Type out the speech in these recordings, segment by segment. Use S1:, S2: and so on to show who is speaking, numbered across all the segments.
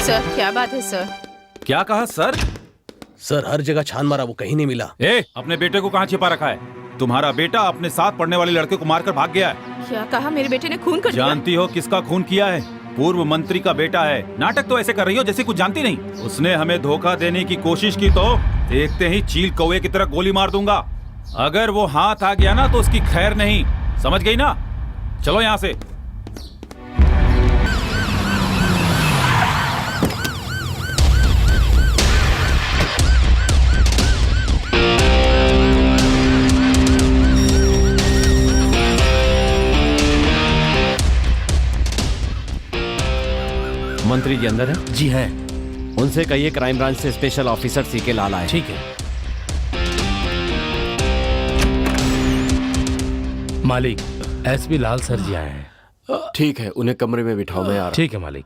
S1: Sir क्या बात है सर?
S2: क्या कहा सर?
S3: सर हर जगह छान मारा, वो कहीं नहीं मिला।
S2: अपने बेटे को कहाँ छिपा रखा है? तुम्हारा बेटा अपने साथ पढ़ने वाले लड़के को मारकर भाग गया है।
S1: क्या कहा? मेरे बेटे ने खून कर दिया?
S2: जानती हो किसका खून किया है? पूर्व मंत्री का बेटा है। नाटक तो ऐसे कर रही हो जैसे कुछ जानती नहीं। उसने हमें धोखा देने की कोशिश की तो देखते ही चील कौवे की तरह गोली मार दूंगा। अगर वो हाथ आ गया ना तो उसकी खैर नहीं, समझ गई ना? चलो यहाँ से।
S4: मंत्री जी अंदर है?
S3: जी है।
S4: उनसे कहिए क्राइम ब्रांच से स्पेशल ऑफिसर सीके लाल आए।
S3: ठीक है मालिक, एसपी लाल सर जी आए हैं।
S5: ठीक है, उन्हें कमरे में बिठाओ, मैं आ रहा।
S3: ठीक है मालिक।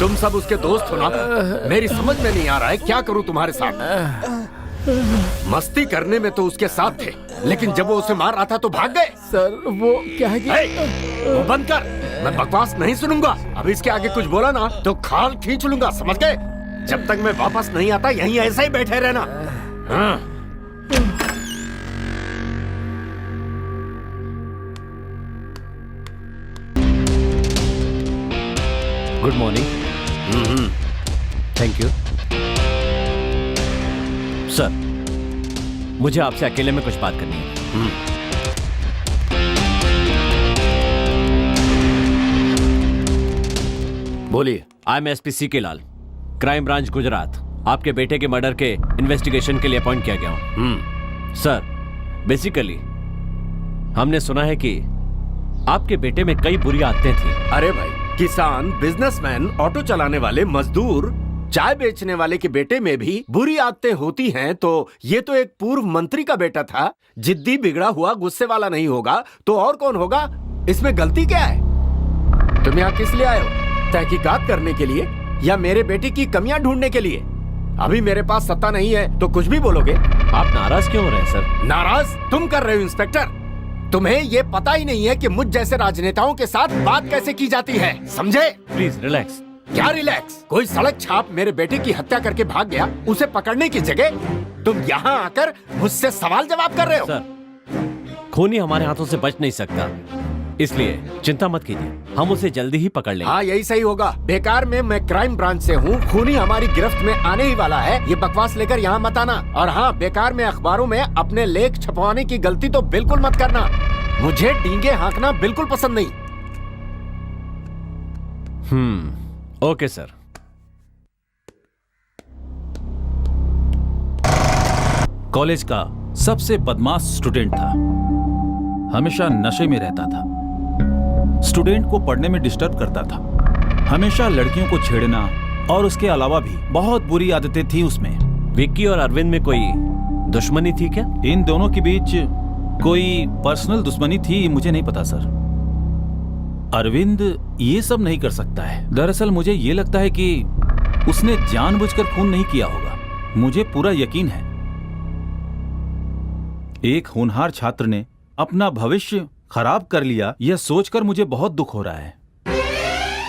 S5: तुम सब उसके दोस्त हो ना? मेरी समझ में नहीं आ रहा है क्या करूं तुम्हारे साथ। मस्ती करने में तो उसके साथ थे, लेकिन जब वो उसे मार रहा था तो भाग गए।
S4: सर वो क्या है
S5: कि वो बंद कर, मैं बकवास नहीं सुनूंगा। अब इसके आगे कुछ बोला ना तो खाल खींच लूंगा, समझ गए? जब तक मैं वापस नहीं आता यहीं ऐसा ही बैठे रहना। हाँ।
S4: Good morning. Thank you sir, मुझे आपसे अकेले में कुछ बात करनी है।
S5: बोलिए।
S4: I am SP CK Lal, crime branch Gujarat. आपके बेटे के मर्डर के इन्वेस्टिगेशन के लिए अपॉइंट किया गया हूं। सर बेसिकली हमने सुना है कि आपके बेटे में कई बुरी आदतें थी।
S5: अरे भाई, किसान, बिजनेसमैन, ऑटो चलाने वाले, मजदूर, चाय बेचने वाले के बेटे में भी बुरी आदतें होती हैं, तो ये तो एक पूर्व मंत्री का बेटा था। जिद्दी, बिगड़ा हुआ, गुस्से वाला नहीं होगा तो और कौन होगा? इसमें गलती क्या है? तुम यहाँ किस लिए आए हो? तहकीकात करने के लिए या मेरे बेटे की कमियां ढूंढने के लिए? अभी मेरे पास सत्ता नहीं है तो कुछ भी बोलोगे।
S4: आप नाराज क्यों हो रहे हैं सर?
S5: नाराज तुम कर रहे हो इंस्पेक्टर। तुम्हें ये पता ही नहीं है कि मुझ जैसे राजनेताओं के साथ बात कैसे की जाती है, समझे?
S4: Please relax.
S5: क्या रिलैक्स? कोई सड़क छाप मेरे बेटे की हत्या करके भाग गया, उसे पकड़ने की जगह तुम यहाँ आकर मुझसे सवाल जवाब कर रहे हो।
S4: सर खूनी हमारे हाथों से बच नहीं सकता, इसलिए चिंता मत कीजिए, हम उसे जल्दी ही पकड़ लेंगे।
S5: हाँ यही सही होगा। बेकार में मैं क्राइम ब्रांच से हूँ, खूनी हमारी गिरफ्त में आने ही वाला है। ये बकवास लेकर यहाँ मत आना। और हाँ, बेकार में अखबारों में अपने लेख छपवाने की गलती तो बिल्कुल मत करना। मुझे डींगे हाँकना बिल्कुल पसंद नहीं।
S4: Okay sir.
S2: कॉलेज का सबसे बदमाश स्टूडेंट था, हमेशा नशे में रहता था, स्टूडेंट को पढ़ने में डिस्टर्ब करता था, हमेशा लड़कियों को छेड़ना और उसके अलावा भी बहुत बुरी आदतें थी उसमें।
S4: विक्की और अरविंद में कोई दुश्मनी थी क्या?
S2: इन दोनों के बीच कोई पर्सनल दुश्मनी थी मुझे नहीं पता सर। अरविंद ये सब नहीं कर सकता है। दरअसल मुझे ये लगता है कि उसने जानबूझकर खून नहीं किया होगा। मुझे पूरा यकीन है एक होनहार छात्र ने अपना भविष्य खराब कर लिया, यह सोचकर मुझे बहुत दुख हो रहा है।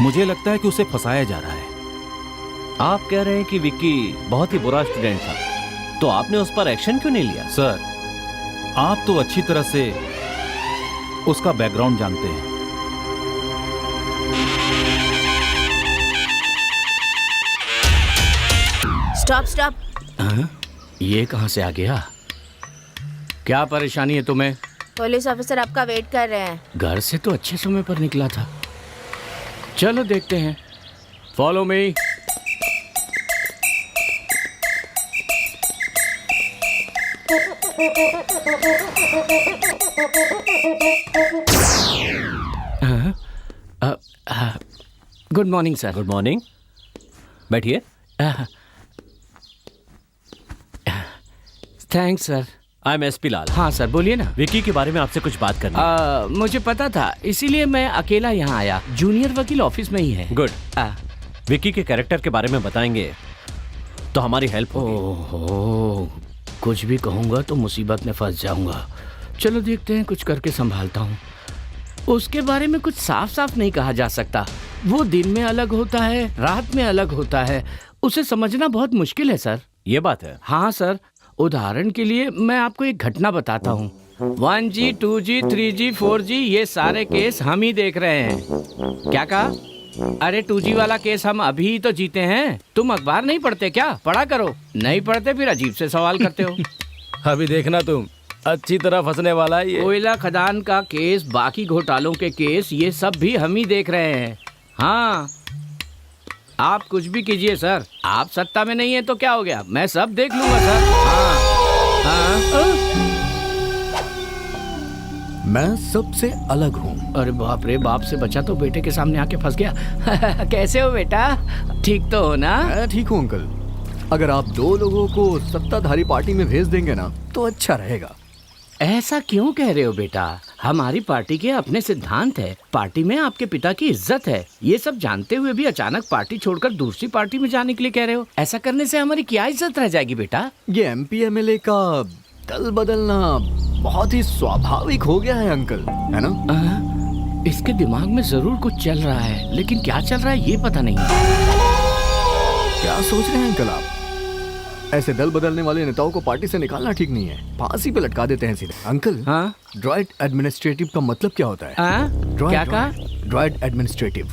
S2: मुझे लगता है कि उसे फंसाया जा रहा है।
S4: आप कह रहे हैं कि विक्की बहुत ही बुरा स्टूडेंट था, तो आपने उस पर एक्शन क्यों नहीं लिया?
S2: सर आप तो अच्छी तरह से उसका बैकग्राउंड जानते हैं।
S1: Stop stop.
S3: ये कहाँ से आ गया? क्या परेशानी है तुम्हें?
S1: पुलिस ऑफिसर आपका वेट कर रहे हैं।
S3: घर से तो अच्छे समय पर निकला था। चलो देखते हैं। Follow me. Good morning sir.
S4: Good morning, बैठिए।
S3: Thanks sir.
S4: I am SP Lal.
S3: हाँ सर बोलिए ना।
S4: विक्की के बारे में आपसे कुछ बात करनी है।
S3: मुझे पता था, इसीलिए मैं अकेला यहाँ आया। जूनियर वकील ऑफिस में ही है।
S4: गुड। विक्की के कैरेक्टर के बारे में बताएंगे तो हमारी हेल्प होगी।
S3: ओहो, कुछ भी कहूँगा तो मुसीबत में फंस जाऊंगा। चलो देखते हैं, कुछ करके संभालता हूँ। उसके बारे में कुछ साफ साफ नहीं कहा जा सकता। वो दिन में अलग होता है, रात में अलग होता है, उसे समझना बहुत मुश्किल है सर।
S4: ये बात है।
S3: हाँ सर, उदाहरण के लिए मैं आपको एक घटना बताता हूँ। 1G, 2G, 3G, 4G ये सारे केस हम ही देख रहे हैं। क्या कहा? अरे 2G वाला केस हम अभी ही तो जीते हैं। तुम अखबार नहीं पढ़ते क्या? पढ़ा करो। नहीं पढ़ते फिर अजीब से सवाल करते हो।
S6: अभी देखना तुम, अच्छी तरह फंसने वाला है ये।
S3: कोयला खदान का केस, बाकी घोटालों के केस, ये सब भी हम ही देख रहे हैं। हाँ, आप कुछ भी कीजिए सर, आप सत्ता में नहीं है तो क्या हो गया, मैं सब देख लूंगा सर। हाँ, हाँ।
S6: मैं सबसे अलग हूँ।
S3: अरे बाप रे, बाप से बचा तो बेटे के सामने आके फंस गया। कैसे हो बेटा, ठीक तो हो ना?
S6: मैं ठीक हूँ अंकल। अगर आप 2 लोगों को सत्ताधारी पार्टी में भेज देंगे ना तो अच्छा रहेगा।
S3: ऐसा क्यों कह रहे हो बेटा? हमारी पार्टी के अपने सिद्धांत है, पार्टी में आपके पिता की इज्जत है। ये सब जानते हुए भी अचानक पार्टी छोड़कर दूसरी पार्टी में जाने के लिए कह रहे हो। ऐसा करने से हमारी क्या इज्जत रह जाएगी बेटा?
S6: ये MP MLA का दल बदलना बहुत ही स्वाभाविक हो गया है अंकल, है ना?
S3: इसके दिमाग में जरूर कुछ चल रहा है, लेकिन क्या चल रहा है ये पता नहीं।
S6: क्या सोच रहे हैं अंकल आप? ऐसे दल बदलने वाले नेताओं को पार्टी से निकालना ठीक नहीं है, फांसी पे लटका देते हैं सीधे। अंकल,
S3: हाँ?
S6: ड्राइट एडमिनिस्ट्रेटिव का मतलब क्या होता है?
S3: क्या कहा?
S6: ड्राइट एडमिनिस्ट्रेटिव।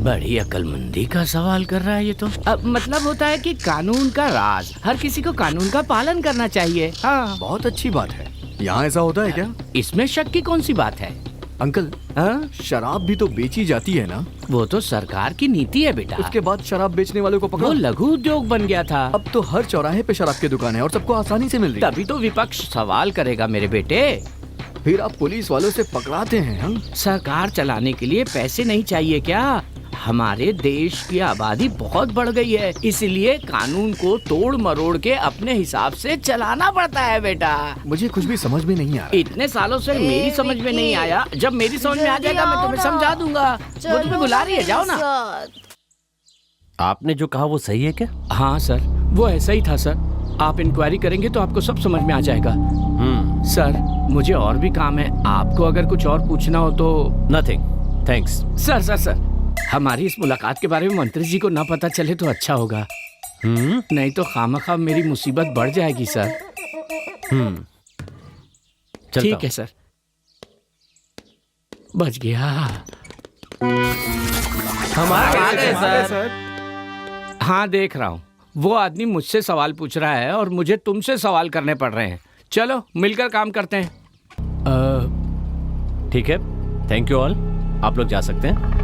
S3: बड़ी अक्लमंदी का सवाल कर रहा है ये तो। मतलब होता है कि कानून का राज, हर किसी को कानून का पालन करना चाहिए। हाँ,
S6: बहुत अच्छी बात है। यहाँ ऐसा होता है क्या?
S3: इसमें शक की कौन सी बात है?
S6: अंकल, शराब भी तो बेची जाती है ना?
S3: वो तो सरकार की नीति है बेटा।
S6: उसके बाद शराब बेचने वालों को
S3: वो
S6: पकड़ो।
S3: लघु उद्योग बन गया था।
S6: अब तो हर चौराहे पे शराब की दुकान है और सबको आसानी से मिल रही है।
S3: तभी तो विपक्ष सवाल करेगा मेरे बेटे।
S6: फिर आप पुलिस वालों से पकड़ाते हैं। हम
S3: सरकार चलाने के लिए पैसे नहीं चाहिए क्या? हमारे देश की आबादी बहुत बढ़ गई है, इसलिए कानून को तोड़ मरोड़ के अपने हिसाब से चलाना पड़ता है बेटा।
S6: मुझे कुछ भी समझ में नहीं आ रहा।
S3: इतने सालों से मेरी समझ में नहीं आया, जब मेरी समझ में आ जाएगा मैं तुम्हें समझा दूंगा। वो तुम्हें बुला रही है, जाओ ना।
S4: आपने जो कहा वो सही है क्या?
S3: हाँ सर, वो ऐसा ही था सर। आप इंक्वायरी करेंगे तो आपको सब समझ में आ जाएगा। सर, मुझे और भी काम है, आपको अगर कुछ और पूछना हो तो।
S4: Nothing, thanks.
S3: सर, हमारी इस मुलाकात के बारे में मंत्री जी को ना पता चले तो अच्छा होगा। नहीं तो खामखा मेरी मुसीबत बढ़ जाएगी सर। ठीक है सर, बच गया।
S6: हम आ गए सर।
S3: हाँ, देख रहा हूँ। वो आदमी मुझसे सवाल पूछ रहा है और मुझे तुमसे सवाल करने पड़ रहे हैं। चलो मिलकर काम करते हैं।
S4: ठीक है, थैंक यू ऑल। आप लोग जा सकते हैं।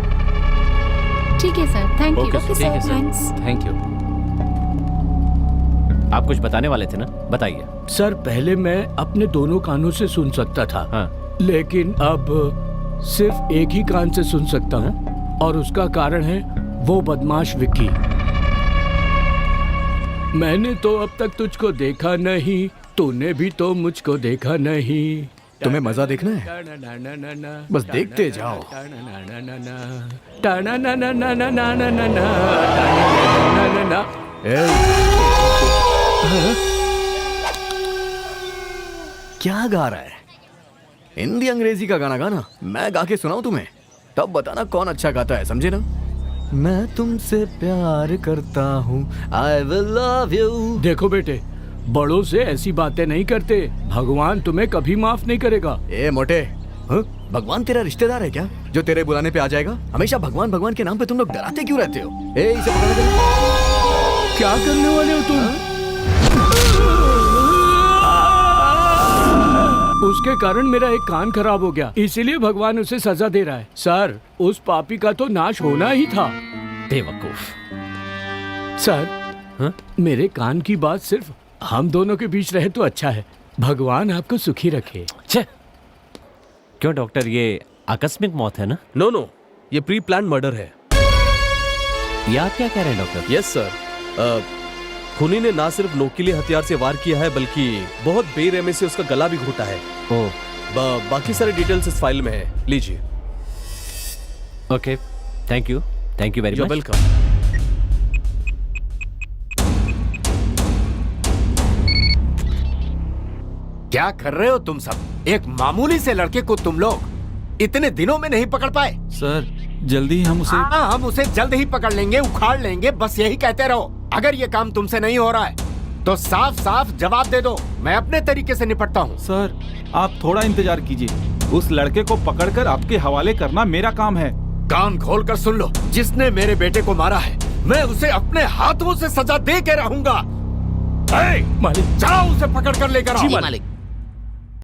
S7: ठीक है sir, thank you.
S4: Okay,
S7: okay
S4: ठीक है
S7: sir,
S4: sir.
S7: Thanks.
S6: Thank you.
S4: आप कुछ बताने वाले थे ना, बताइए।
S3: सर, पहले मैं अपने दोनों कानों से सुन सकता था।
S4: हाँ।
S3: लेकिन अब सिर्फ एक ही कान से सुन सकता हूँ, और उसका कारण है वो बदमाश विक्की। मैंने तो अब तक तुझको देखा नहीं, तूने भी तो मुझको देखा नहीं।
S6: तुम्हें मजा देखना है? बस देखते जाओ। क्या गा रहा है? हिंदी अंग्रेजी का गाना गाना, मैं गा के सुनाऊं तुम्हें, तब बताना कौन अच्छा गाता है, समझे ना? मैं तुमसे प्यार करता हूँ, I will love you।
S3: देखो बेटे, बड़ों से ऐसी बातें नहीं करते, भगवान तुम्हें कभी माफ नहीं करेगा।
S6: ए मोटे, भगवान तेरा रिश्तेदार है क्या जो तेरे बुलाने पे आ जाएगा? हमेशा भगवान भगवान के नाम पे तुम लोग डराते क्यों रहते हो? ए, इसे पकड़ दे।
S3: क्या करने वाले हो तुम? उसके कारण मेरा एक कान खराब हो गया, इसीलिए भगवान उसे सजा दे रहा है। सर, उस पापी का तो नाश होना ही था।
S4: बेवकूफ।
S3: सर, मेरे कान की बात सिर्फ हम दोनों के बीच रहे तो अच्छा है। भगवान आपको सुखी रखे।
S4: छे, क्यों डॉक्टर, ये आकस्मिक मौत है ना?
S8: नो, ये प्री प्लान मर्डर है।
S4: ये आप क्या कह रहे हैं डॉक्टर?
S8: यस सर, खूनी ने ना सिर्फ नोकीले हथियार से वार किया है बल्कि बहुत बेरहमी से उसका गला भी घोटा है। बाकी सारे डिटेल्स इस फाइल में है, लीजिए।
S4: Okay, thank you very much.
S8: Welcome.
S5: क्या कर रहे हो तुम सब? एक मामूली से लड़के को तुम लोग इतने दिनों में नहीं पकड़ पाए?
S2: सर जल्दी हम उसे
S5: हाँ, हम उसे जल्द ही पकड़ लेंगे, उखाड़ लेंगे, बस यही कहते रहो। अगर ये काम तुमसे नहीं हो रहा है तो साफ साफ जवाब दे दो, मैं अपने तरीके से निपटता हूँ।
S2: सर आप थोड़ा इंतजार कीजिए, उस लड़के को पकड़कर आपके हवाले करना मेरा काम है।
S5: कान खोल कर सुन लो, जिसने मेरे बेटे को मारा है मैं उसे अपने हाथों से सजा दे के रहूंगा।
S8: मालिक,
S5: जाओ उसे पकड़ कर लेकर आओ।
S8: जी मालिक।